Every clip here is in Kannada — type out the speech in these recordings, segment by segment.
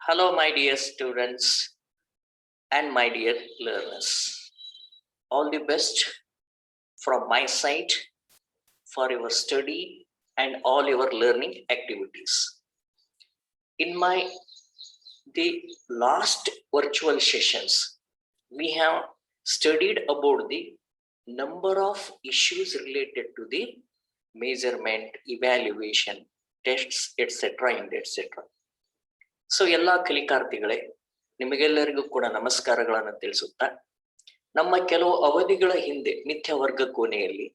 Hello, my dear students and my dear learners. All the best from my side for your study and all your learning activities. In the last virtual sessions, we have studied about the number of issues related to the measurement, evaluation, tests, etc. and etc. So ಎಲ್ಲಾ ಕಲಿಕಾರ್ಥಿಗಳೇ, ನಿಮಗೆಲ್ಲರಿಗೂ ಕೂಡ ನಮಸ್ಕಾರಗಳನ್ನು ತಿಳಿಸುತ್ತಾ, ನಮ್ಮ ಕೆಲವು ಅವಧಿಗಳ ಹಿಂದೆ ಮಿಥ್ಯ ವರ್ಗ ಕೋಣೆಯಲ್ಲಿ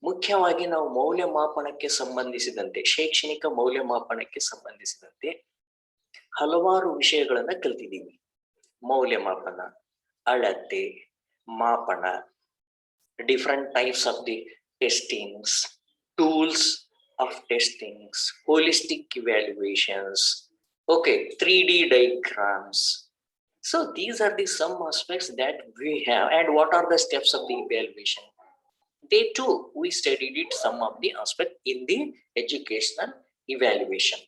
ಮುಖ್ಯವಾಗಿ ನಾವು ಮೌಲ್ಯಮಾಪನಕ್ಕೆ ಸಂಬಂಧಿಸಿದಂತೆ, ಶೈಕ್ಷಣಿಕ ಮೌಲ್ಯಮಾಪನಕ್ಕೆ ಸಂಬಂಧಿಸಿದಂತೆ ಹಲವಾರು ವಿಷಯಗಳನ್ನ ಕಲ್ತಿದ್ದೀವಿ. ಮೌಲ್ಯಮಾಪನ, ಅಳತೆ, ಮಾಪನ, different types of the testings, tools of testings, holistic evaluations, okay, 3D diagrams. So these are the some aspects that we have. And what are the steps of the evaluation? They too, we studied it some of the aspect in the educational evaluation.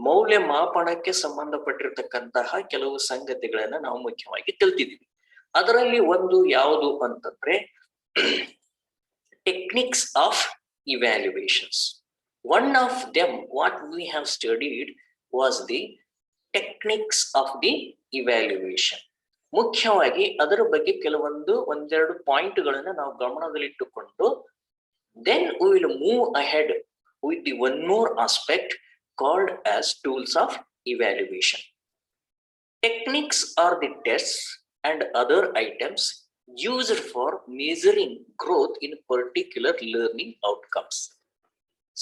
ಮೌಲ್ಯಮಾಪನಕ್ಕೆ ಸಂಬಂಧಪಟ್ಟಿರತಕ್ಕಂತಹ ಕೆಲವು ಸಂಗತಿಗಳನ್ನ ನಾವು ಮುಖ್ಯವಾಗಿ ಕಲ್ತಿದ್ದೀವಿ. ಅದರಲ್ಲಿ ಒಂದು ಯಾವುದು ಅಂತಂದ್ರೆ techniques of evaluations. One of them, what we have studied was the techniques of the evaluation. ಮುಖ್ಯವಾಗಿ ಅದರ ಬಗ್ಗೆ ಒಂದೆರಡು ಪಾಯಿಂಟ್ಗಳನ್ನ ನಾವು ಗಮನದಲ್ಲಿಟ್ಟುಕೊಂಡು then we will move ahead with the one more aspect called as tools of evaluation. Techniques are the tests and other items used for measuring growth in particular learning outcomes.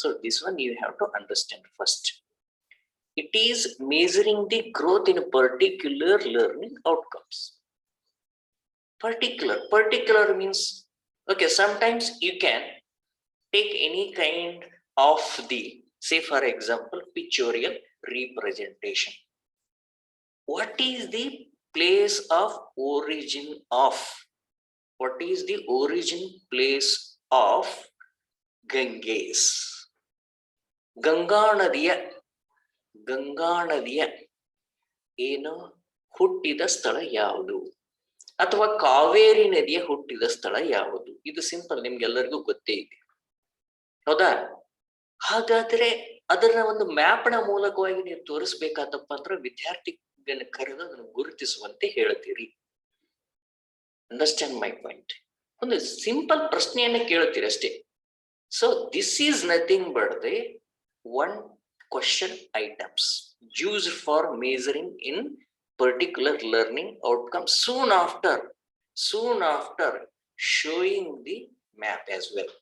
So this one you have to understand first. It is measuring the growth in particular learning outcomes. Particular means, okay, sometimes you can take any kind of the, say for example, pictorial representation. What is the place of origin of? What is the origin place of Ganges? Ganga ನದಿಯ ಏನು ಹುಟ್ಟಿದ ಸ್ಥಳ ಯಾವುದು, ಅಥವಾ ಕಾವೇರಿ ನದಿಯ ಹುಟ್ಟಿದ ಸ್ಥಳ ಯಾವುದು? ಇದು ಸಿಂಪಲ್, ನಿಮ್ಗೆಲ್ಲರಿಗೂ ಗೊತ್ತೇ ಇದೆ, ಹೌದಾ? ಹಾಗಾದ್ರೆ ಅದರ ಒಂದು ಮ್ಯಾಪ್ನ ಮೂಲಕವಾಗಿ ನೀವು ತೋರಿಸ್ಬೇಕಾದಪ್ಪ ಅಂದ್ರೆ ವಿದ್ಯಾರ್ಥಿಗಳನ್ನ ಕರೆದು ಅದನ್ನು ಗುರುತಿಸುವಂತೆ ಹೇಳ್ತೀರಿ. Understand my point? ಒಂದು ಸಿಂಪಲ್ ಪ್ರಶ್ನೆಯನ್ನ ಕೇಳ್ತೀರಿ ಅಷ್ಟೇ. So this is nothing but the one question items used for measuring in particular learning outcomes soon after showing the map as well.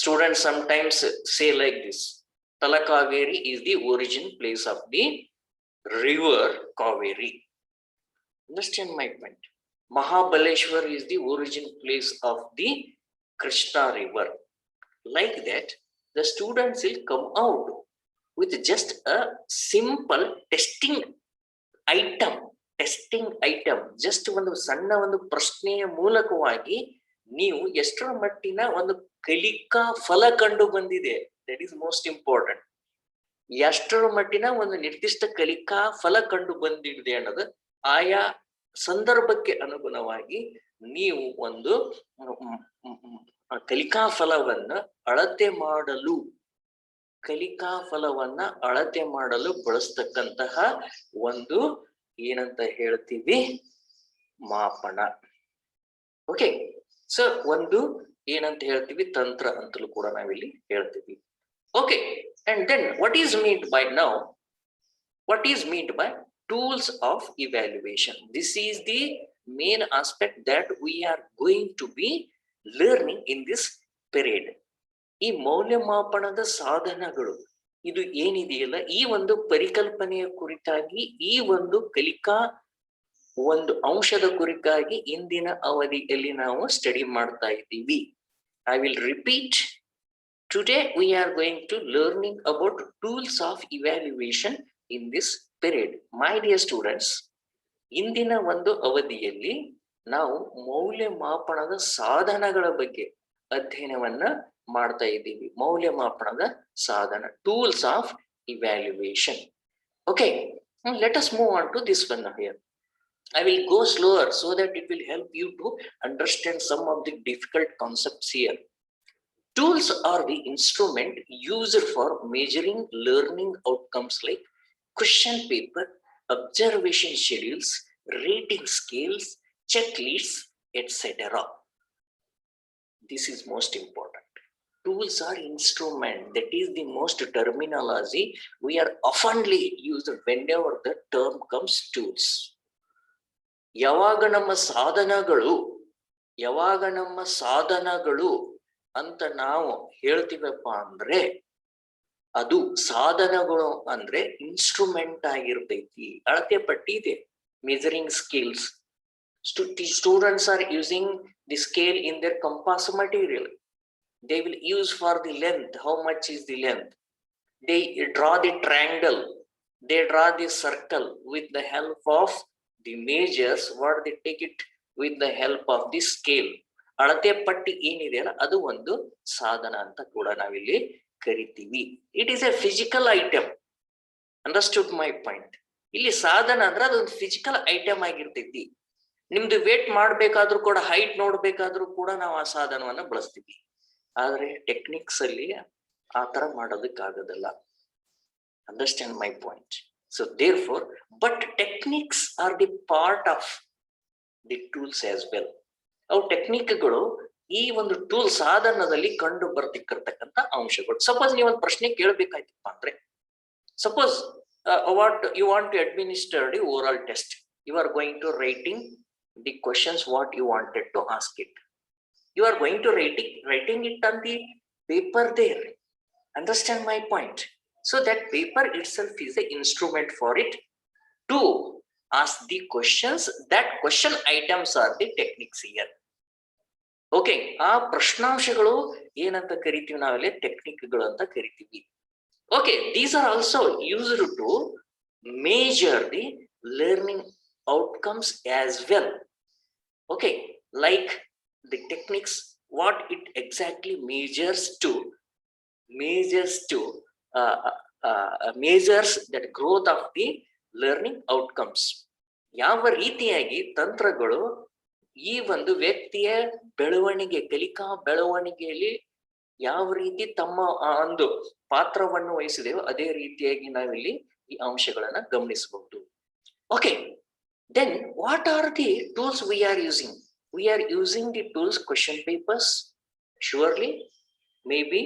Students sometimes say like this: Talakaveri is the origin place of the river Kaveri. Understand my point? Mahabaleshwar is the origin place of the Krishna river. Like that, the students will come out with just a simple testing item, just ಒಂದು ಸಣ್ಣ ಒಂದು ಪ್ರಶ್ನೆಯ ಮೂಲಕವಾಗಿ ನೀವು ಎಷ್ಟರ ಮಟ್ಟಿನ ಒಂದು ಕಲಿಕಾ ಫಲ ಕಂಡು ಬಂದಿದೆ, ದಟ್ ಈಸ್ ಮೋಸ್ಟ್ ಇಂಪಾರ್ಟೆಂಟ್. ಎಷ್ಟರ ಮಟ್ಟಿನ ಒಂದು ನಿರ್ದಿಷ್ಟ ಕಲಿಕಾ ಫಲ ಕಂಡು ಬಂದಿದೆ ಅನ್ನೋದು ಆಯಾ ಸಂದರ್ಭಕ್ಕೆ ಅನುಗುಣವಾಗಿ ನೀವು ಒಂದು ಕಲಿಕಾ ಫಲವನ್ನ ಅಳತೆ ಮಾಡಲು ಬಳಸ್ತಕ್ಕಂತಹ ಒಂದು ಏನಂತ ಹೇಳ್ತೀವಿ, ಮಾಪನ. ಓಕೆ, ಸೊ ಒಂದು ಏನಂತ ಹೇಳ್ತೀವಿ, ತಂತ್ರ ಅಂತಲೂ ಕೂಡ ನಾವಿಲ್ಲಿ ಹೇಳ್ತೀವಿ. Okay, and then what is meant by tools of evaluation? This is the main aspect that we are going to be learning in this period. ಈ ಮೌಲ್ಯಮಾಪನದ ಸಾಧನಗಳು ಇದು ಏನಿದೆಯಲ್ಲ, ಈ ಒಂದು ಪರಿಕಲ್ಪನೆಯ ಕುರಿತಾಗಿ, ಈ ಒಂದು ಕಲಿಕಾ ಒಂದು ಅಂಶದ ಕುರಿತಾಗಿ ಇಂದಿನ ಅವಧಿಯಲ್ಲಿ ನಾವು ಸ್ಟಡಿ ಮಾಡ್ತಾ ಇದ್ದೀವಿ. I will repeat, today we are going to learning about tools of evaluation in this period. My dear students, ಇಂದಿನ ಒಂದು ಅವಧಿಯಲ್ಲಿ ನಾವು ಮೌಲ್ಯಮಾಪನದ ಸಾಧನಗಳ ಬಗ್ಗೆ ಅಧ್ಯಯನವನ್ನ ಮಾಡ್ತಾ ಇದ್ದೀವಿ. ಮೌಲ್ಯಮಾಪನದ ಸಾಧನ, tools of evaluation. Okay, Now let us move on to this one here. I will go slower so that it will help you to understand some of the difficult concepts here. Tools are the instrument used for measuring learning outcomes like question paper, observation schedules, rating scales, checklists, etc. This is most important. Tools are instrument. That is the most terminology we are oftenly used whenever the term comes tools. ಯಾವಾಗ ನಮ್ಮ ಸಾಧನಗಳು ಅಂತ ನಾವು ಹೇಳ್ತೀವಪ್ಪ ಅಂದ್ರೆ ಅದು ಸಾಧನಗಳು ಅಂದ್ರೆ ಇನ್ಸ್ಟ್ರೂಮೆಂಟ್ ಆಗಿರ್ತೈತಿ. ಅಳತೆ ಪಟ್ಟಿ ಇದೆ, measuring scales. Students are using the scale in their compass material. They will use for the length. How much is the length? They draw the triangle. They draw the circle with the help of the measures. What they take it with the help of the scale. ಅಳತೆ ಪಟ್ಟಿ ಏನಿದೆಯಲ್ಲ ಅದು ಒಂದು ಸಾಧನ ಅಂತ ಕೂಡ ನಾವಿಲ್ಲಿ ಕರಿತೀವಿ. It is A physical item. Understood my point? ಇಲ್ಲಿ ಸಾಧನ ಅಂದ್ರೆ ಅದೊಂದು ಫಿಸಿಕಲ್ ಐಟಮ್ ಆಗಿರ್ತೈತಿ. ನಿಮ್ದು ವೇಟ್ ಮಾಡ್ಬೇಕಾದ್ರೂ ಕೂಡ, ಹೈಟ್ ನೋಡ್ಬೇಕಾದ್ರೂ ಕೂಡ ನಾವು ಆ ಸಾಧನವನ್ನ ಬಳಸ್ತೀವಿ. ಆದ್ರೆ ಟೆಕ್ನಿಕ್ಸ್ ಅಲ್ಲಿ ಆ ತರ ಮಾಡೋದಕ್ಕಾಗೋದಿಲ್ಲ. Understand my point? So therefore, but techniques are the part of the tools as well. ಅವು ಟೆಕ್ನಿಕ್ಗಳು ಈ ಒಂದು ಟೂಲ್ ಸಾಧನದಲ್ಲಿ ಕಂಡು ಬರ್ತಿಕ್ಕಿರ್ತಕ್ಕಂಥ ಅಂಶಗಳು. ಸಪೋಸ್ ನೀವು ಒಂದು ಪ್ರಶ್ನೆ ಕೇಳ್ಬೇಕಾಯ್ತಪ್ಪ ಅಂದ್ರೆ, suppose what you want to administer the oral test. You are going to writing the questions what you wanted to ask it. You are going to writing it on the paper there. Understand my point? So that paper itself is the instrument for it to ask the questions. That question items are the techniques here. Okay, ಆ ಪ್ರಶ್ನಾಂಶಗಳು ಏನಂತ ಕರಿತೀವಿ ನಾವಲ್ಲಿ? ಟೆಕ್ನಿಕ್ಗಳು ಅಂತ ಕರಿತೀವಿ. Okay, these are also used to measure the learning outcomes as well. Okay, like the techniques, what it exactly measures that growth of the learning outcomes. ಯಾವ ರೀತಿಯಾಗಿ ತಂತ್ರಗಳು ಈ ಒಂದು ವ್ಯಕ್ತಿಯ ಬೆಳವಣಿಗೆ, ಕಲಿಕಾ ಬೆಳವಣಿಗೆಯಲ್ಲಿ ಯಾವ ರೀತಿ ತಮ್ಮ ಒಂದು ಪಾತ್ರವನ್ನು ವಹಿಸಿದೆಯೋ ಅದೇ ರೀತಿಯಾಗಿ ನಾವಿಲ್ಲಿ ಈ ಅಂಶಗಳನ್ನ ಗಮನಿಸಬಹುದು. Okay, then what are the tools we are using? We are using the tools question papers, surely, maybe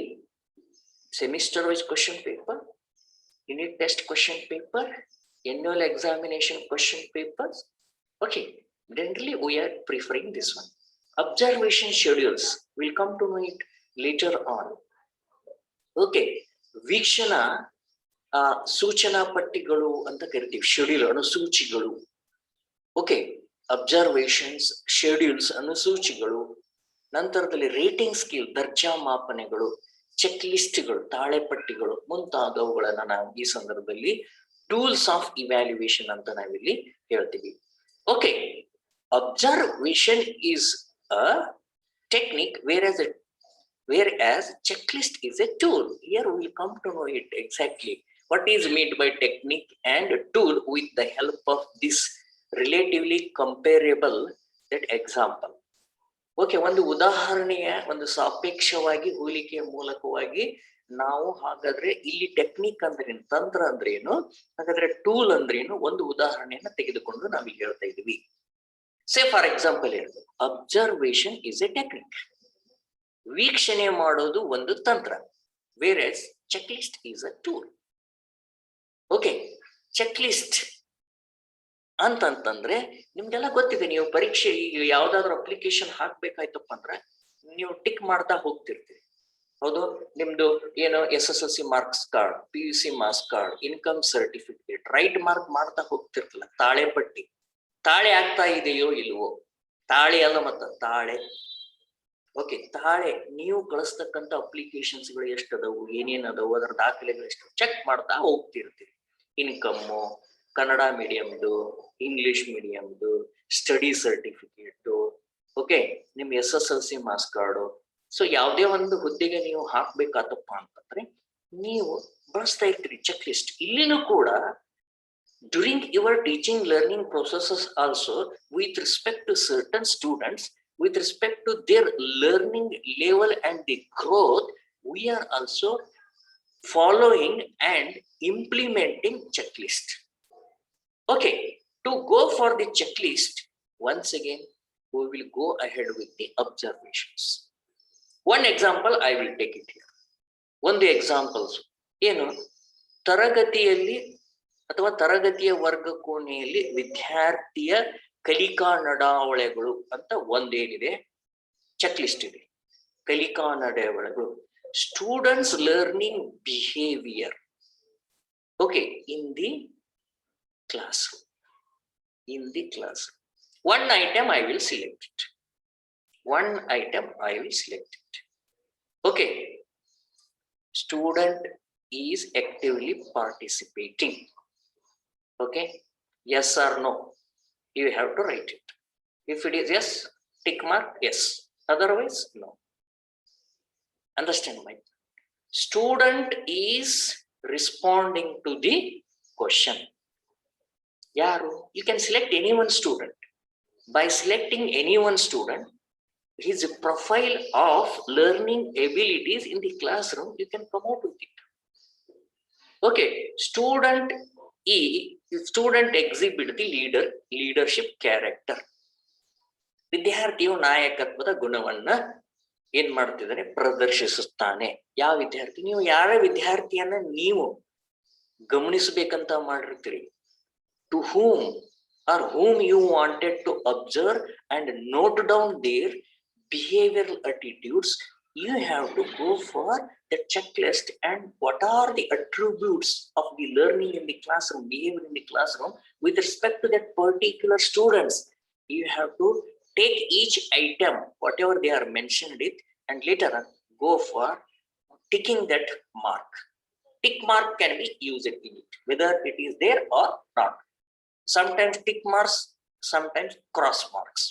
semester wise question paper, unit test question paper, annual examination question papers. Okay, generally we are preferring this one. Observation schedules, we'll come to know it later on. Okay, ವೀಕ್ಷಣ ಸೂಚನಾ ಪಟ್ಟಿಗಳು ಅಂತ ಕರಿತೀವಿ, ಶೆಡ್ಯೂಲ್ ಅನುಸೂಚಿಗಳು. ಓಕೆ, ಅಬ್ಸರ್ವೇಷನ್ಸ್, ಶೆಡ್ಯೂಲ್ಸ್, ಅನುಸೂಚಿಗಳು. ನಂತರದಲ್ಲಿ ರೇಟಿಂಗ್ ಸ್ಕೇಲ್, ದರ್ಜಾ ಮಾಪನೆಗಳು, ಚೆಕ್ ಲಿಸ್ಟ್ಗಳು, ತಾಳೆಪಟ್ಟಿಗಳು ಮುಂತಾದವುಗಳನ್ನ ನಾವು ಈ ಸಂದರ್ಭದಲ್ಲಿ ಟೂಲ್ಸ್ ಆಫ್ ಇವ್ಯಾಲ್ಯೂಯೇಷನ್ ಅಂತ ನಾವಿಲ್ಲಿ ಹೇಳ್ತೀವಿ. Okay, observation is a technique, whereas checklist is a tool. Here we will come to know it exactly. What is meant by technique and tool with the help of this relatively comparable that example. Okay, ಒಂದು ಉದಾಹರಣೆಯ ಒಂದು ಸಾಪೇಕ್ಷವಾಗಿ ಹೋಲಿಕೆಯ ಮೂಲಕವಾಗಿ ನಾವು ಹಾಗಾದ್ರೆ ಇಲ್ಲಿ ಟೆಕ್ನಿಕ್ ಅಂದ್ರೇನು, ತಂತ್ರ ಅಂದ್ರೇನು, ಹಾಗಾದ್ರೆ ಟೂಲ್ ಅಂದ್ರೇನು, ಒಂದು ಉದಾಹರಣೆಯನ್ನ ತೆಗೆದುಕೊಂಡು ನಾವು ಹೇಳ್ತಾ ಇದೀವಿ. ಸೇ ಫಾರ್ ಎಕ್ಸಾಂಪಲ್ ಹೇಳಿದ್ರು, ಅಬ್ಸರ್ವೇಷನ್ ಇಸ್ ಎ ಟೆಕ್ನಿಕ್. ವೀಕ್ಷಣೆ ಮಾಡೋದು ಒಂದು ತಂತ್ರ. Whereas checklist is a tool. Okay, checklist ಅಂತಂತಂದ್ರೆ ನಿಮ್ಗೆಲ್ಲ ಗೊತ್ತಿದೆ. ನೀವು ಪರೀಕ್ಷೆ ಈಗ ಯಾವ್ದಾದ್ರು ಅಪ್ಲಿಕೇಶನ್ ಹಾಕ್ಬೇಕಾಯ್ತಪ್ಪ ಅಂದ್ರೆ ನೀವು ಟಿಕ್ ಮಾಡ್ತಾ ಹೋಗ್ತಿರ್ತೀರಿ. ಹೌದು, ನಿಮ್ದು ಏನೋ SSLC marks card, PUC marks card, income certificate, right mark ಮಾಡ್ತಾ ಹೋಗ್ತಿರ್ತಲ್ಲ. ತಾಳೆ ಪಟ್ಟಿ, ತಾಳೆ ಆಗ್ತಾ ಇದೆಯೋ ಇಲ್ವೋ? ತಾಳೆ ಅಲ್ಲ, ಮತ್ತ ತಾಳೆ. ಓಕೆ, ತಾಳೆ ನೀವು ಕಳಿಸ್ತಕ್ಕಂಥ ಅಪ್ಲಿಕೇಶನ್ಸ್ಗಳು ಎಷ್ಟು ಅದಾವು, ಏನೇನ್ ಅದಾವು, ಅದರ ದಾಖಲೆಗಳು ಎಷ್ಟು ಚೆಕ್ ಮಾಡ್ತಾ ಹೋಗ್ತಿರ್ತೀರಿ. ಇನ್ಕಮ್ಮು, ಕನ್ನಡ ಮೀಡಿಯಮ್ದು, ಇಂಗ್ಲಿಷ್ ಮೀಡಿಯಮ್ದು, ಸ್ಟಡಿ ಸರ್ಟಿಫಿಕೇಟು, ಓಕೆ, ನಿಮ್ SSLC ಮಾರ್ಕ್ಸ್ ಕಾರ್ಡು. ಸೊ ಯಾವುದೇ ಒಂದು ಹುದ್ದೆಗೆ ನೀವು ಹಾಕ್ಬೇಕಾತಪ್ಪ ಅಂತಂದ್ರೆ ನೀವು ಬಳಸ್ತಾ ಇರ್ತೀರಿ ಚೆಕ್ ಲಿಸ್ಟ್. ಇಲ್ಲಿನೂ ಕೂಡ during your teaching learning processes also, with respect to certain students, with respect to their learning level and the growth, we are also following and implementing checklist. Okay, to go for the checklist, once again we will go ahead with the observations. One example I will take it here. ಒಂದು ಎಕ್ಸಾಂಪಲ್ಸ್ ಏನು, ತರಗತಿಯಲ್ಲಿ ಅಥವಾ ತರಗತಿಯ ವರ್ಗ ಕೋಣೆಯಲ್ಲಿ ವಿದ್ಯಾರ್ಥಿಯ ಕಲಿಕಾ ನಡಾವಳಿಗಳು ಅಂತ ಒಂದೇನಿದೆ, ಚೆಕ್ ಲಿಸ್ಟ್ ಇದೆ. ಕಲಿಕಾ ನಡಾವಳಿಗಳು, students learning behaviour, okay, in the classroom. In the class, one item I will select it. One item I will select it. Okay, student is actively participating. Okay, yes or no, you have to write it. If it is yes, tick mark yes, otherwise no. Understand my? Student is responding to the question. Yaru, you can select any one student. By selecting any one student, his profile of learning abilities in the classroom, you can come out with it. Okay, student E, student exhibit the leadership character. ವಿದ್ಯಾರ್ಥಿಯು ನಾಯಕತ್ವದ ಗುಣವನ್ನ ಏನ್ ಮಾಡ್ತಿದ್ದಾನೆ, ಪ್ರದರ್ಶಿಸುತ್ತಾನೆ. ಯಾವ ವಿದ್ಯಾರ್ಥಿ, ನೀವು ಯಾರ ವಿದ್ಯಾರ್ಥಿಯನ್ನ ನೀವು ಗಮನಿಸಬೇಕಂತ ಮಾಡಿರ್ತೀರಿ, to whom or whom you wanted to observe and note down their behavioral attitudes, you have to go for the checklist and what are the attributes of the learning in the classroom, behavior in the classroom with respect to that particular students. You have to take each item, whatever they are mentioned it, and later on go for ticking that mark. Tick mark can be used in it, whether it is there or not. Sometimes tick marks, sometimes cross marks.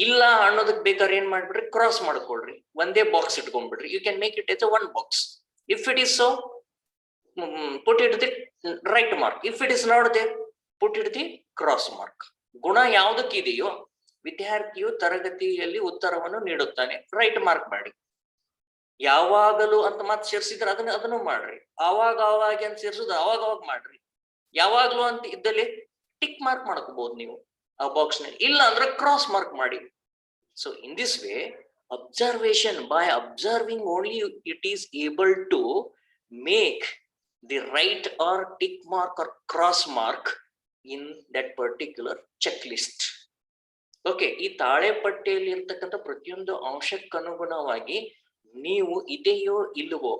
ಇಲ್ಲ ಅನ್ನೋದಕ್ಕೆ ಬೇಕಾದ್ರೆ ಏನ್ ಮಾಡ್ಬಿಡ್ರಿ, ಕ್ರಾಸ್ ಮಾಡ್ಕೊಳ್ರಿ, ಒಂದೇ ಬಾಕ್ಸ್ ಇಟ್ಕೊಂಡ್ಬಿಡ್ರಿ. You can make it as one box. If it is so, put it the right mark. If it is not there, put it the cross mark. ಗುಣ ಯಾವುದಕ್ಕಿದೆಯೋ, ವಿದ್ಯಾರ್ಥಿಯು ತರಗತಿಯಲ್ಲಿ ಉತ್ತರವನ್ನು ನೀಡುತ್ತಾನೆ, ರೈಟ್ ಮಾರ್ಕ್ ಮಾಡಿ. ಯಾವಾಗಲೂ ಅಂತ ಮಾತು ಸೇರಿಸಿದ್ರೆ ಅದನ್ನು ಮಾಡ್ರಿ. ಆವಾಗ ಅಂತ ಸೇರಿಸಿದ್ರೆ ಅವಾಗ ಮಾಡ್ರಿ. ಯಾವಾಗ್ಲೂ ಅಂತ ಇದ್ದಲ್ಲಿ ಟಿಕ್ ಮಾರ್ಕ್ ಮಾಡ್ಕೋಬಹುದು ನೀವು ಆ ಬಾಕ್ಸ್ ನಲ್ಲಿ, ಇಲ್ಲ ಅಂದ್ರೆ ಕ್ರಾಸ್ ಮಾರ್ಕ್ ಮಾಡಿ. So in this way, observation, by observing only it is able to make the right or tick mark or cross mark in that particular checklist. Okay, ಈ ತಾಳೆ ಪಟ್ಟಿಯಲ್ಲಿ ಇರ್ತಕ್ಕಂಥ ಪ್ರತಿಯೊಂದು ಅಂಶಕ್ಕನುಗುಣವಾಗಿ ನೀವು ಇದೆಯೋ ಇಲ್ಲವೋ,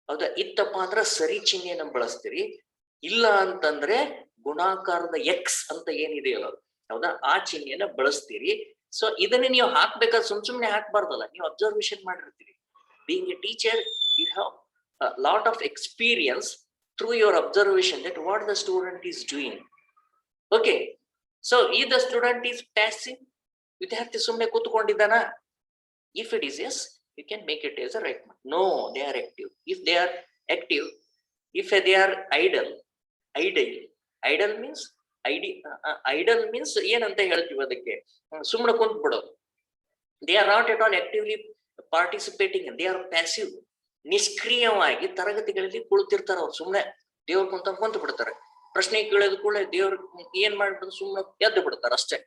ಹೌದಾ, ಇತ್ತಪ್ಪ ಅಂದ್ರೆ ಸರಿ ಚಿಹ್ನೆಯನ್ನು ಬಳಸ್ತೀರಿ, ಇಲ್ಲ ಅಂತಂದ್ರೆ ಗುಣಾಕಾರದ ಎಕ್ಸ್ ಅಂತ ಏನಿದೆಯಲ್ಲ, ಹೌದಾ, ಆ ಚಿಹ್ನೆಯನ್ನ ಬಳಸ್ತೀರಿ. ಸೊ ಇದನ್ನ ನೀವು ಹಾಕ್ಬೇಕಾದ್ರೆ ಸುಮ್ನೆ ಹಾಕ್ಬಾರ್ದಲ್ಲ, ನೀವು ಅಬ್ಸರ್ವೇಷನ್ ಮಾಡಿರ್ತೀರಿ. Being a teacher, you have lot of experience through your observation that what the student is doing. Okay, so ಈ ದ ಸ್ಟೂಡೆಂಟ್ ಈಸ್ ಪ್ಯಾಸಿವ್, ವಿದ್ಯಾರ್ಥಿ ಸುಮ್ಮನೆ ಕೂತ್ಕೊಂಡಿದ್ದಾನ. If it is yes, you can make it as a right mark. No, they are active. If they are active, if they are idle means idle means ಏನಂತ ಹೇಳ್ತೀವಿ ಅದಕ್ಕೆ, ಸುಮ್ಮನೆ ಕುಂತ್ ಬಿಡೋದು. they are not at all actively participating, they are passive. ನಿಷ್ಕ್ರಿಯವಾಗಿ ತರಗತಿಗಳಲ್ಲಿ ಕುಳಿತಿರ್ತಾರೆ ಅವ್ರು, ಸುಮ್ಮನೆ ದೇವ್ರ ಕುಂತ ಬಿಡ್ತಾರೆ. ಪ್ರಶ್ನೆ ಕೇಳೋದು ಕೂಡ ದೇವ್ರ ಏನ್ ಮಾಡ್ಬಿಟ್ಟು ಸುಮ್ಮನೆ ಎದ್ದು ಬಿಡ್ತಾರೆ ಅಷ್ಟೇ.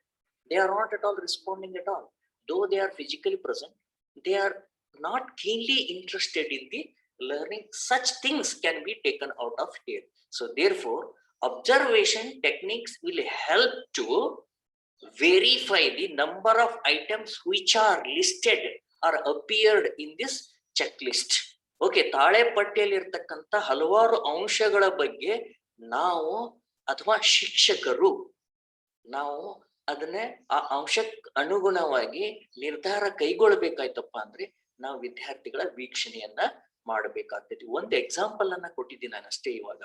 they are not at all responding at all, though they are physically present. They are not keenly interested in the learning. Such things can be taken out of here. So therefore, observation techniques will help to verify the number of items which are listed or appeared in this checklist. Okay, ತಾಳೆ ಪಟ್ಟಿಯಲ್ಲಿ ಇರ್ತಕ್ಕಂಥ ಹಲವಾರು ಅಂಶಗಳ ಬಗ್ಗೆ ನಾವು ಅಥವಾ ಶಿಕ್ಷಕರು ನಾವು ಅದನ್ನೇ ಆ ಅಂಶಕ್ಕೆ ಅನುಗುಣವಾಗಿ ನಿರ್ಧಾರ ಕೈಗೊಳ್ಳಬೇಕಾಯ್ತಪ್ಪ ಅಂದ್ರೆ ನಾವು ವಿದ್ಯಾರ್ಥಿಗಳ ವೀಕ್ಷಣೆಯನ್ನ ಮಾಡಬೇಕಾಗ್ತೈತಿ. ಒಂದು ಎಕ್ಸಾಂಪಲ್ ಅನ್ನ ಕೊಟ್ಟಿದ್ದೀನಿ ನಾನು ಅಷ್ಟೇ ಇವಾಗ.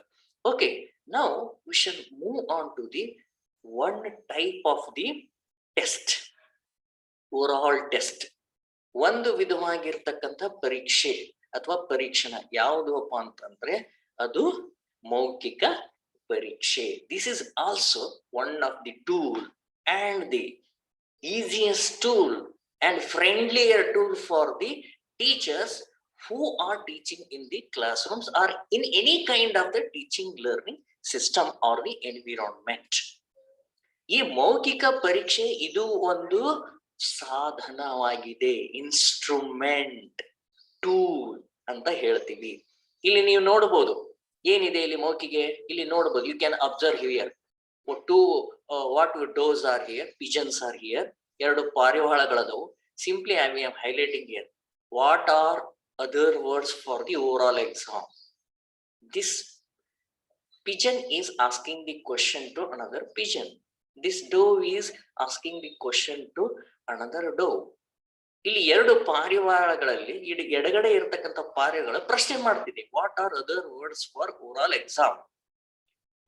Okay, now we shall move on to the one type of the test, over all test. ಒಂದು ವಿಧವಾಗಿರ್ತಕ್ಕಂಥ ಪರೀಕ್ಷೆ ಅಥವಾ ಪರೀಕ್ಷಣ ಯಾವುದಪ್ಪ ಅಂತಂದ್ರೆ ಅದು ಮೌಖಿಕ ಪರೀಕ್ಷೆ. This is also one of the tool and the easiest tool and friendlier tool for the teachers who are teaching in the classrooms or in any kind of the teaching learning system or the environment. ಈ ಮೌಖಿಕ ಪರೀಕ್ಷೆ ಇದು ಒಂದು ಸಾಧನವಾಗಿದೆ, ಇನ್ಸ್ಟ್ರೂಮೆಂಟ್, ಟೂಲ್ ಅಂತ ಹೇಳ್ತೀವಿ. ಇಲ್ಲಿ ನೀವು ನೋಡಬಹುದು ಏನಿದೆ ಇಲ್ಲಿ ಮೌಖಿಗೆ, ಇಲ್ಲಿ ನೋಡಬಹುದು. You can observe here to what those are here, pigeons are here. ಎರಡು ಪಾರಿವಾಳಗಳದವು. Simply I am highlighting here what are other words for the oral exam. This pigeon is asking the question to another pigeon. This dove is asking the question to another dove. ಇಲ್ಲಿ ಎರಡು ಪಾರಿವಾಳಗಳಲ್ಲಿ ಎಡಗಡೆ ಇರತಕ್ಕಂಥ ಪಾರಿವಾಳ ಪ್ರಶ್ನೆ ಮಾಡ್ತಿದೆ, what are other words for over exam.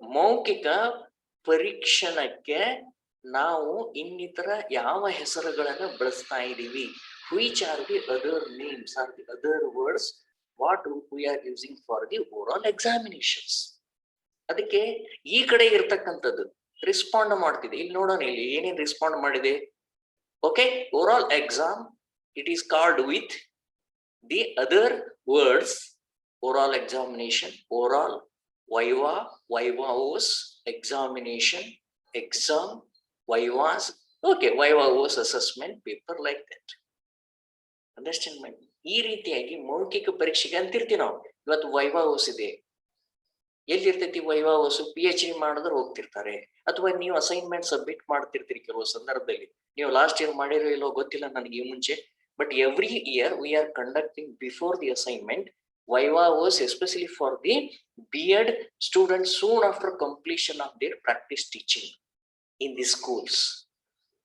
ಮೌಖಿಕ ಪರೀಕ್ಷಣಕ್ಕೆ ನಾವು ಇನ್ನಿತರ ಯಾವ ಹೆಸರುಗಳನ್ನು ಬಳಸ್ತಾ ಇದ್ದೀವಿ? which are the other names or the other words what we are using for the oral examinations? ಅದಕ್ಕೆ ಈ ಕಡೆ ಇರ್ತಕ್ಕಂಥದ್ದು ರೆಸ್ಪಾಂಡ್ ಮಾಡ್ತಿದೆ. ಇಲ್ಲಿ ನೋಡೋಣ, ಇಲ್ಲಿ ಏನೇನು ರೆಸ್ಪಾಂಡ್ ಮಾಡಿದೆ. Okay, oral exam it is called with the other words. Oral examination, oral, viva, viva voce, examination, exam, vivas. Okay, viva voce assessment paper like that. Understand? ಈ ರೀತಿಯಾಗಿ ಮೌಖಿಕ ಪರೀಕ್ಷೆಗೆ ಅಂತಿರ್ತೀವಿ ನಾವು. ಇವತ್ತು ವೈವಾವೋಸ್ ಇದೆ. ಎಲ್ಲಿರ್ತೈತಿ ವೈವಾವೋಸು? PhD ಮಾಡಿದ್ರೆ ಹೋಗ್ತಿರ್ತಾರೆ, ಅಥವಾ ನೀವು ಅಸೈನ್ಮೆಂಟ್ ಸಬ್ಮಿಟ್ ಮಾಡ್ತಿರ್ತೀರಿ. ಕೆಲವು ಸಂದರ್ಭದಲ್ಲಿ ನೀವು ಲಾಸ್ಟ್ ಇಯರ್ ಮಾಡಿರೋ ಇಲ್ಲೋ ಗೊತ್ತಿಲ್ಲ ನನಗೆ ಈ ಮುಂಚೆ, but every year we are conducting before the assignment viva voce, especially for the B.Ed students soon after completion of their practice teaching in the schools.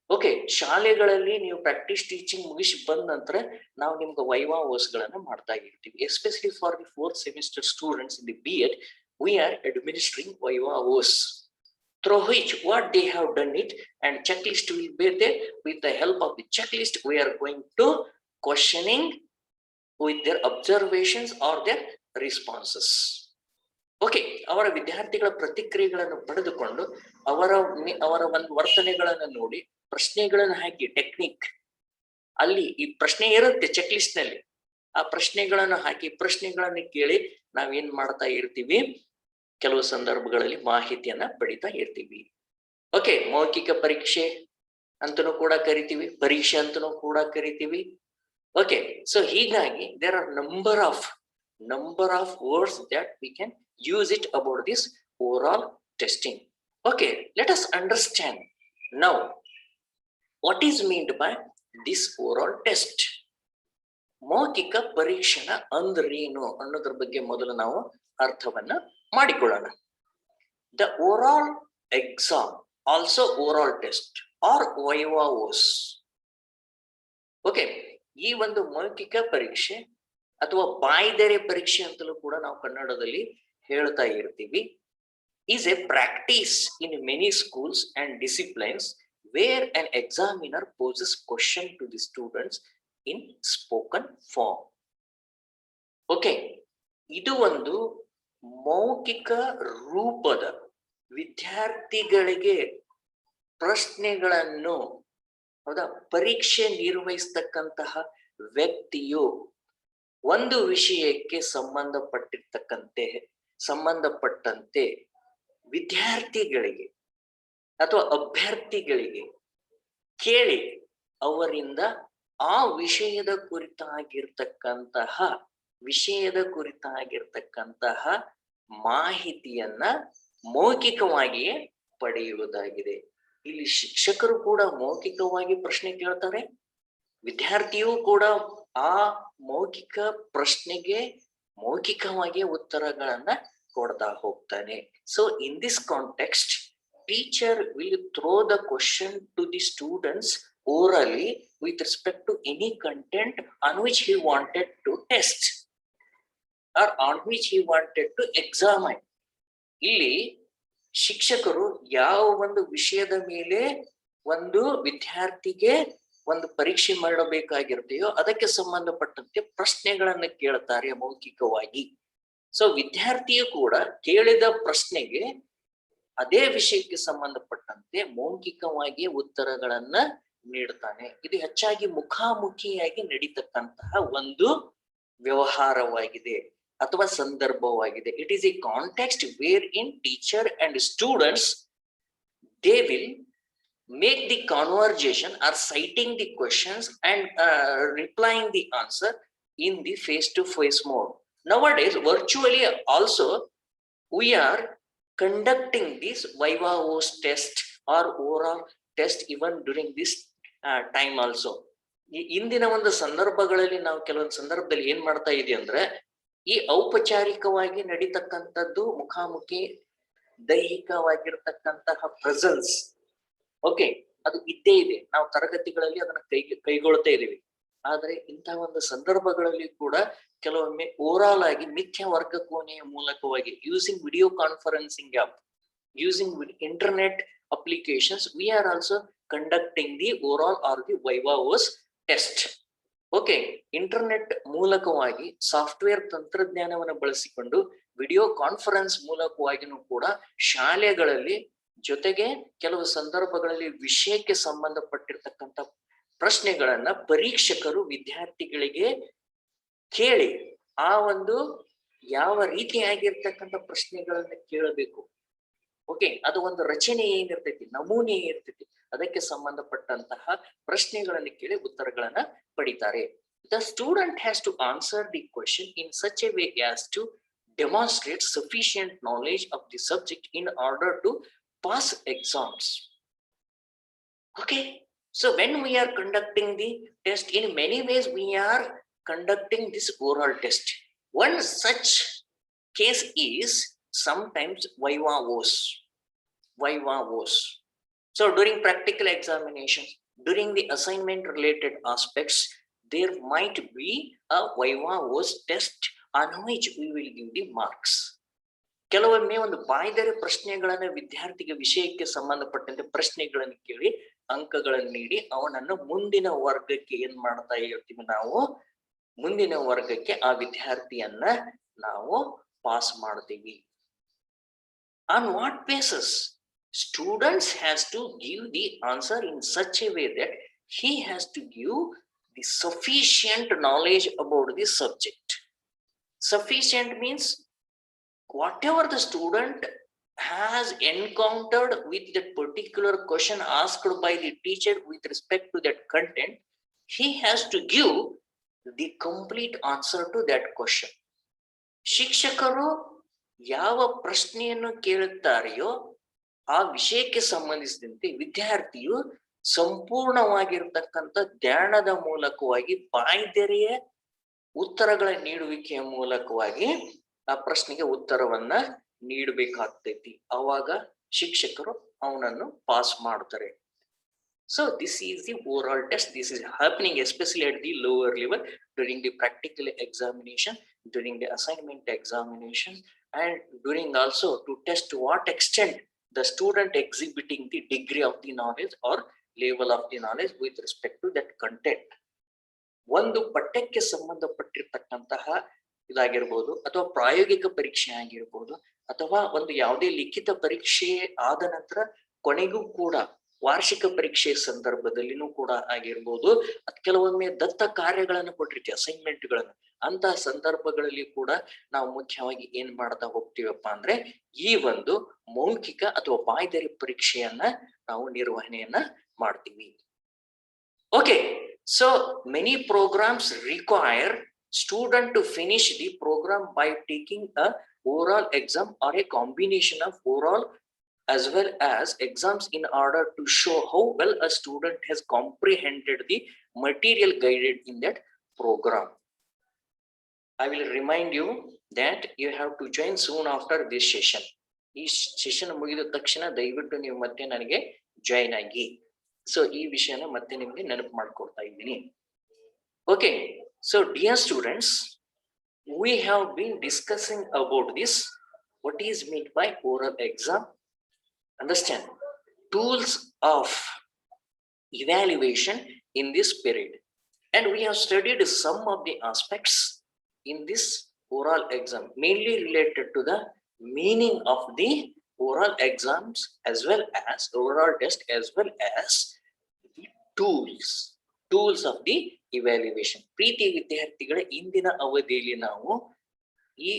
Okay, ಶಾಲೆಗಳಲ್ಲಿ ನೀವು ಪ್ರಾಕ್ಟೀಸ್ ಟೀಚಿಂಗ್ ಮುಗಿಸಿ ಬಂದ ನಂತರ ನಾವು ನಿಮ್ಗೆ ವೈವಾವೋಸ್ಗಳನ್ನ ಮಾಡ್ತಾ ಇರ್ತೀವಿ. Especially for the 4th semester students in the B.Ed, we are administering vivavos, through which what they have done it and checklist will be there. With the help of the checklist we are going to questioning with their observations or their responses. Okay, ಅವರ ವಿದ್ಯಾರ್ಥಿಗಳ ಪ್ರತಿಕ್ರಿಯೆಗಳನ್ನು ಪಡೆದುಕೊಂಡು ಅವರ ಒಂದು ವರ್ತನೆಗಳನ್ನು ನೋಡಿ ಪ್ರಶ್ನೆಗಳನ್ನು ಹಾಕಿ, ಟೆಕ್ನಿಕ್ ಅಲ್ಲಿ ಈ ಪ್ರಶ್ನೆ ಇರುತ್ತೆ ಚೆಕ್ ಲಿಸ್ಟ್ ನಲ್ಲಿ, ಆ ಪ್ರಶ್ನೆಗಳನ್ನು ಹಾಕಿ ಪ್ರಶ್ನೆಗಳನ್ನು ಕೇಳಿ ನಾವೇನ್ ಮಾಡ್ತಾ ಇರ್ತೀವಿ, ಕೆಲವು ಸಂದರ್ಭಗಳಲ್ಲಿ ಮಾಹಿತಿಯನ್ನ ಪಡಿತಾ ಇರ್ತೀವಿ. ಓಕೆ, ಮೌಖಿಕ ಪರೀಕ್ಷೆ ಅಂತನೂ ಕೂಡ ಕರಿತೀವಿ, ಪರೀಕ್ಷೆ ಅಂತನೂ ಕೂಡ ಕರಿತೀವಿ. ಓಕೆ, ಸೊ ಹೀಗಾಗಿ there are number of words that we can use it about this oral testing. Okay, let us understand now what is meant by this oral test. ಮೌಖಿಕ ಪರೀಕ್ಷಣ ಅಂದ್ರೇನು ಅನ್ನೋದ್ರ ಬಗ್ಗೆ ಮೊದಲು ನಾವು ಅರ್ಥವನ್ನ ಮಾಡಿಕೊಳ್ಳೋಣ. The oral exam, also oral test or vivavos. Okay, ಈ ಒಂದು ಮೌಖಿಕ ಪರೀಕ್ಷೆ ಅಥವಾ ಬಾಯ್ದೆರೆ ಪರೀಕ್ಷೆ ಅಂತಲೂ ಕೂಡ ನಾವು ಕನ್ನಡದಲ್ಲಿ ಹೇಳ್ತಾ ಇರ್ತೀವಿ, is a practice in many schools and disciplines where an examiner poses question to the students in spoken form. Okay, ಇದು ಒಂದು ಮೌಖಿಕ ರೂಪದ ವಿದ್ಯಾರ್ಥಿಗಳಿಗೆ ಪ್ರಶ್ನೆಗಳನ್ನು, ಹೌದಾ, ಪರೀಕ್ಷೆ ನಿರ್ವಹಿಸ್ತಕ್ಕಂತಹ ವ್ಯಕ್ತಿಯು ಒಂದು ವಿಷಯಕ್ಕೆ ಸಂಬಂಧಪಟ್ಟಂತೆ ವಿದ್ಯಾರ್ಥಿಗಳಿಗೆ ಅಥವಾ ಅಭ್ಯರ್ಥಿಗಳಿಗೆ ಕೇಳಿ ಅವರಿಂದ ಆ ವಿಷಯದ ಕುರಿತಾಗಿರ್ತಕ್ಕಂತಹ ಮಾಹಿತಿಯನ್ನ ಮೌಖಿಕವಾಗಿಯೇ ಪಡೆಯುವುದಾಗಿದೆ. ಇಲ್ಲಿ ಶಿಕ್ಷಕರು ಕೂಡ ಮೌಖಿಕವಾಗಿ ಪ್ರಶ್ನೆ ಕೇಳ್ತಾರೆ, ವಿದ್ಯಾರ್ಥಿಯು ಕೂಡ ಆ ಮೌಖಿಕ ಪ್ರಶ್ನೆಗೆ ಮೌಖಿಕವಾಗಿ ಉತ್ತರಗಳನ್ನ ಕೊಡ್ತಾ ಹೋಗ್ತಾನೆ. So in this context teacher will throw the question to the students orally with respect to any content on which he wanted to test or on which he wanted to examine. ಇಲ್ಲಿ ಶಿಕ್ಷಕರು ಯಾವ ಒಂದು ವಿಷಯದ ಮೇಲೆ ಒಂದು ವಿದ್ಯಾರ್ಥಿಗೆ ಒಂದು ಪರೀಕ್ಷೆ ಮಾಡಬೇಕಾಗಿರ್ತೆಯೋ ಅದಕ್ಕೆ ಸಂಬಂಧಪಟ್ಟಂತೆ ಪ್ರಶ್ನೆಗಳನ್ನ ಕೇಳ್ತಾರೆ ಮೌಖಿಕವಾಗಿ. ಸೊ ವಿದ್ಯಾರ್ಥಿಯು ಕೂಡ ಕೇಳಿದ ಪ್ರಶ್ನೆಗೆ ಅದೇ ವಿಷಯಕ್ಕೆ ಸಂಬಂಧಪಟ್ಟಂತೆ ಮೌಖಿಕವಾಗಿ ಉತ್ತರಗಳನ್ನ ನೀಡ್ತಾನೆ. ಇದು ಹೆಚ್ಚಾಗಿ ಮುಖಾಮುಖಿಯಾಗಿ ನಡೀತಕ್ಕಂತಹ ಒಂದು ವ್ಯವಹಾರವಾಗಿದೆ ಅಥವಾ ಸಂದರ್ಭವಾಗಿದೆ. It is a context where in teacher and students they will make the conversation or citing the questions and replying the answer in the face-to-face mode. Nowadays, virtually also, we are conducting this viva voce test or oral test even during this time also. ಇಂದಿನ ಒಂದು ಸಂದರ್ಭಗಳಲ್ಲಿ ನಾವು ಕೆಲವೊಂದು ಸಂದರ್ಭದಲ್ಲಿ ಏನ್ ಮಾಡ್ತಾ ಇದೀವಿ ಅಂದ್ರೆ, ಈ ಔಪಚಾರಿಕವಾಗಿ ನಡೀತಕ್ಕಂಥದ್ದು ಮುಖಾಮುಖಿ ದೈಹಿಕವಾಗಿರ್ತಕ್ಕಂತಹ ಪ್ರೆಸೆನ್ಸ್, ಓಕೆ, ಅದು ಇದ್ದೇ ಇದೆ. ನಾವು ತರಗತಿಗಳಲ್ಲಿ ಅದನ್ನ ಕೈಗೊಳ್ತಾ ಇದೀವಿ. ಆದ್ರೆ ಇಂತಹ ಒಂದು ಸಂದರ್ಭಗಳಲ್ಲಿ ಕೂಡ ಕೆಲವೊಮ್ಮೆ ಓವರಾಲ್ ಆಗಿ ಮಿಥ್ಯ ವರ್ಗ ಕೋಣೆಯ ಮೂಲಕವಾಗಿ using video conferencing app, using internet applications, we are also conducting the overall or the viva voce test. Okay, internet ಮೂಲಕವಾಗಿ ಸಾಫ್ಟ್ವೇರ್ ತಂತ್ರಜ್ಞಾನವನ್ನು ಬಳಸಿಕೊಂಡು ವಿಡಿಯೋ ಕಾನ್ಫರೆನ್ಸ್ ಮೂಲಕವಾಗಿನೂ ಕೂಡ ಶಾಲೆಗಳಲ್ಲಿ, ಜೊತೆಗೆ ಕೆಲವು ಸಂದರ್ಭಗಳಲ್ಲಿ ವಿಷಯಕ್ಕೆ ಸಂಬಂಧಪಟ್ಟಿರ್ತಕ್ಕಂಥ ಪ್ರಶ್ನೆಗಳನ್ನ ಪರೀಕ್ಷಕರು ವಿದ್ಯಾರ್ಥಿಗಳಿಗೆ ಕೇಳಿ ಆ ಒಂದು ಯಾವ ರೀತಿಯಾಗಿರ್ತಕ್ಕಂಥ ಪ್ರಶ್ನೆಗಳನ್ನ ಕೇಳಬೇಕು, ಓಕೆ, ಅದು ಒಂದು ರಚನೆ ಏನಿರ್ತೈತಿ, ನಮೂನೆ ಇರ್ತೈತಿ, ಅದಕ್ಕೆ ಸಂಬಂಧಪಟ್ಟಂತಹ ಪ್ರಶ್ನೆಗಳನ್ನು ಕೇಳಿ ಉತ್ತರಗಳನ್ನ ಪಡಿತಾರೆ. The student has to answer the question in such a way as to demonstrate sufficient knowledge of the subject in order to pass exams. Okay, so when we are conducting the test, in many ways we are conducting this oral test. One such case is sometimes viva voce. So during practical examinations, during the assignment related aspects, there might be a viva voce test on which we will give the marks. ಕೆಲವೊಮ್ಮೆ ಒಂದು ಬಾಯ್ದೆರೆ ಪ್ರಶ್ನೆಗಳನ್ನ ವಿದ್ಯಾರ್ಥಿಗೆ ವಿಷಯಕ್ಕೆ ಸಂಬಂಧಪಟ್ಟಂತೆ ಪ್ರಶ್ನೆಗಳನ್ನು ಕೇಳಿ ಅಂಕಗಳನ್ನು ನೀಡಿ ಅವನನ್ನು ಮುಂದಿನ ವರ್ಗಕ್ಕೆ ಏನ್ ಮಾಡ್ತಾ ಇರ್ತೀವಿ, ನಾವು ಮುಂದಿನ ವರ್ಗಕ್ಕೆ ಆ ವಿದ್ಯಾರ್ಥಿಯನ್ನ ನಾವು ಪಾಸ್ ಮಾಡ್ತೀವಿ. On what basis? Students has to give the answer in such a way that he has to give the sufficient knowledge about the subject. Sufficient means whatever the student has encountered with that particular question asked by the teacher with respect to that content, he has to give the complete answer to that question. ಶಿಕ್ಷಕರು ಯಾವ ಪ್ರಶ್ನೆಯನ್ನು ಕೇಳುತ್ತಾರೆಯೋ ಆ ವಿಷಯಕ್ಕೆ ಸಂಬಂಧಿಸಿದಂತೆ ವಿದ್ಯಾರ್ಥಿಯು ಸಂಪೂರ್ಣವಾಗಿರ್ತಕ್ಕಂಥ ಧ್ಯಾನದ ಮೂಲಕವಾಗಿ ಬಾಯ್ದೆರೆಯ ಉತ್ತರಗಳ ನೀಡುವಿಕೆಯ ಮೂಲಕವಾಗಿ ಆ ಪ್ರಶ್ನೆಗೆ ಉತ್ತರವನ್ನ ನೀಡಬೇಕಾಗ್ತೈತಿ. ಅವಾಗ ಶಿಕ್ಷಕರು ಅವನನ್ನು ಪಾಸ್ ಮಾಡ್ತಾರೆ. So this is the oral test. This is happening especially at the lower level during the practical examination, during the assignment examination, and during also to test to what extent the student exhibiting the degree of the knowledge or level of the knowledge with respect to that content. ಒಂದು ಪಠ್ಯಕ್ಕೆ ಸಂಬಂಧಪಟ್ಟಿರ್ತಕ್ಕಂತಹ ಇದಾಗಿರ್ಬೋದು, ಅಥವಾ ಪ್ರಾಯೋಗಿಕ ಪರೀಕ್ಷೆ ಆಗಿರ್ಬೋದು, ಅಥವಾ ಒಂದು ಯಾವುದೇ ಲಿಖಿತ ಪರೀಕ್ಷೆ ಆದ ನಂತರ ಕೊನೆಗೂ ಕೂಡ ವಾರ್ಷಿಕ ಪರೀಕ್ಷೆ ಸಂದರ್ಭದಲ್ಲಿನೂ ಕೂಡ ಆಗಿರ್ಬೋದು, ಕೆಲವೊಮ್ಮೆ ದತ್ತ ಕಾರ್ಯಗಳನ್ನು ಕೊಟ್ಟಿರ್ತೀವಿ, ಅಸೈನ್ಮೆಂಟ್ಗಳನ್ನು. ಅಂತಹ ಸಂದರ್ಭಗಳಲ್ಲಿ ಕೂಡ ನಾವು ಮುಖ್ಯವಾಗಿ ಏನ್ ಮಾಡ್ತಾ ಹೋಗ್ತೀವಪ್ಪ ಅಂದ್ರೆ ಈ ಒಂದು ಮೌಖಿಕ ಅಥವಾ ಬಾಯ್ದೆರೆ ಪರೀಕ್ಷೆಯನ್ನ ನಾವು ನಿರ್ವಹಣೆಯನ್ನ ಮಾಡ್ತೀವಿ. Okay, so many programs require student to finish the program by taking a oral exam or a combination of oral as well as exams in order to show how well a student has comprehended the material guided in that program. I will remind you that you have to join soon after this session. ಈ ಸೆಷನ್ ಮುಗಿದ ತಕ್ಷಣ ದಯವಿಟ್ಟು ನೀವು ಮತ್ತೆ ನನಗೆ ಜಾಯಿನ್ ಆಗಿ. ಸೊ ಈ ವಿಷಯನ ಮತ್ತೆ ನಿಮ್ಗೆ ನೆನಪು ಮಾಡ್ಕೊಡ್ತಾ ಇದ್ದೀನಿ. Okay, so dear students, we have been discussing about this, what is meant by oral exam. Understand tools of evaluation in this period, and we have studied some of the aspects in this oral exam mainly related to the meaning of the oral exams as well as oral test as well as the tools of the evaluation. ಪ್ರೀತಿ ವಿದ್ಯಾರ್ಥಿಗಳ ಇಂದಿನ ಅವಧಿಯಲ್ಲಿ ನಾವು ಈ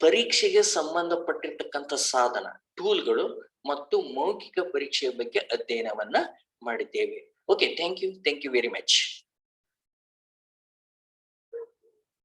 ಪರೀಕ್ಷೆಗೆ ಸಂಬಂಧಪಟ್ಟಿರ್ತಕ್ಕಂಥ ಸಾಧನ ಟೂಲ್ಗಳು ಮತ್ತು ಮೌಖಿಕ ಪರೀಕ್ಷೆಯ ಬಗ್ಗೆ ಅಧ್ಯಯನವನ್ನ ಮಾಡಿದ್ದೇವೆ. Okay, thank you very much.